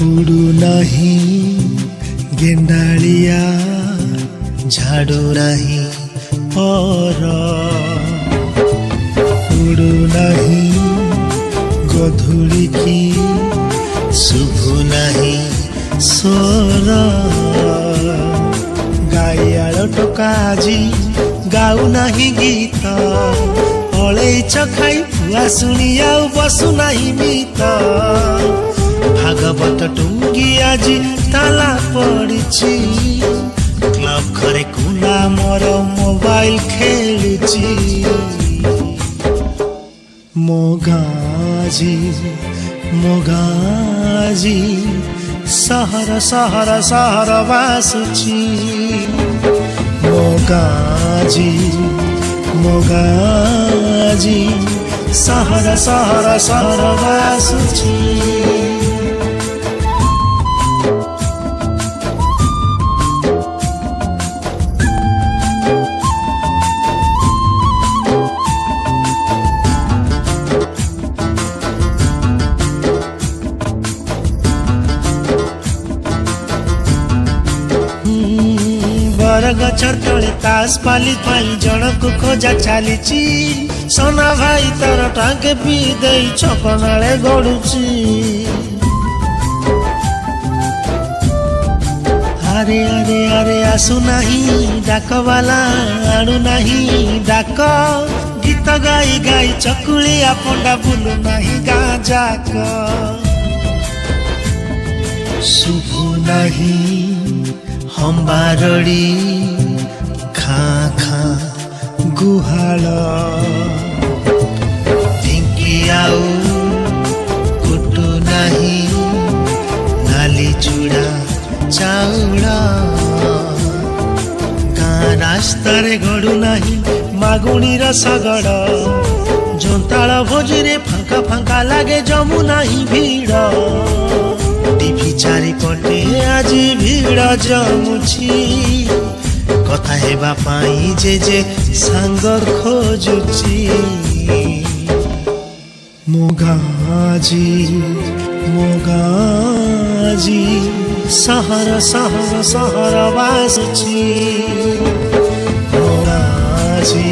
उड़ू नहीं गेंडालिया झाड़ू नहीं पर उड़ू नहीं गधुड़ी की शुभु नहीं स्वर गाइयाल टोका जी गाऊ नहीं गीत अलैच खाई पुआ शुणी आउ बसु नहीं मित भागवत टुंगी आज ताला पड़ी क्लब घरे कुला मोर मोबाइल खेलुची मोगाजी मोगाजी सहर सहर सहर बासुची मोगाजी मोगाजी सहर सहर सहर बासुची गछर तले तास पाली पाई जनक खोजा चलीची सोना भाई तर टांगे पी दे छपनाले गड़ुची अरे अरे अरे आसु नहीं डाक वाला आणु नहीं डाक गीत गाई गाई चकुलिया पंडा बुलु नहीं गाँ जाक शुभु नहीं हम बारड़ी खा खा गुहाल ढिंकी आउ कुटु नहीं नाली चूड़ा चाउल गाँ रास्ता रे गड़ू नहीं मागुणी रसगड़ जोंताल भोजी रे फांका फांका लागे जमु नहीं भीड़ टीवी चारिपटे आज भीड़ जमुची कथा हेबा पाई जे सांगर खोजुची मोगाजी मोगाजी सहर सहर सहर बासुची मोगाजी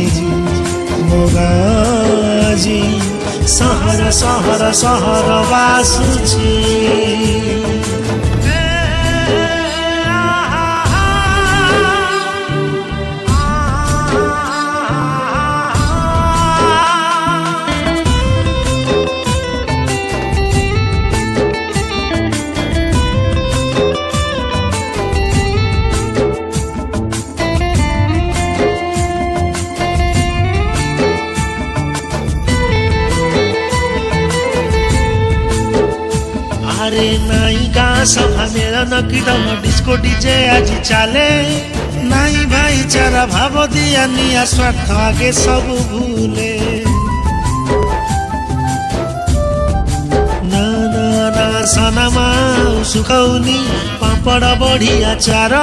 मोगाजी सहर सहर सहर बासुची अरे नाई गाँ सभा मेलन कीर्तन डिस्को डीजे आज चले नाई भाईचारा भाव दिया निया स्वार्थ आगे सब भूले ना ना ना सनमा सुखौनी पापड़ बढ़िया चार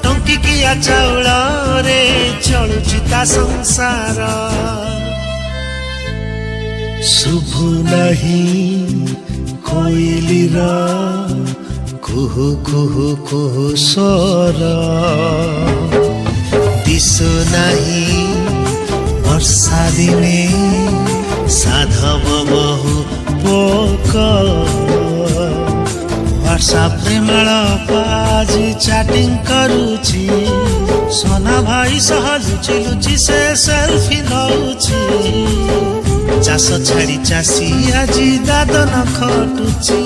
टंकी किया चाउल रे चलुची ता संसार शुभु नहीं कोइलीर कुहु कुहु कुहु स्वर दिशु नहीं वर्षा दिने साधव बहु पोक व्हाट्सएप रे माल चैटिंग करुची सोना भाई सह लुचि लुचि से सेल्फी नौची चाष छाड़ी चाषी आज दादन खटुची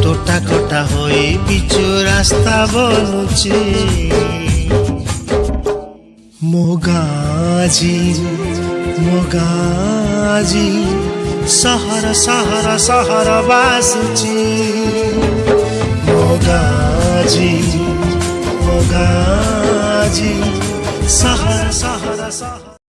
टोटा कोटा होई पिचु रास्ता बनुची मोगाजी मोगाजी सहर सहर सहर बासुची मोगाजी मोगाजी सहर सहर सहर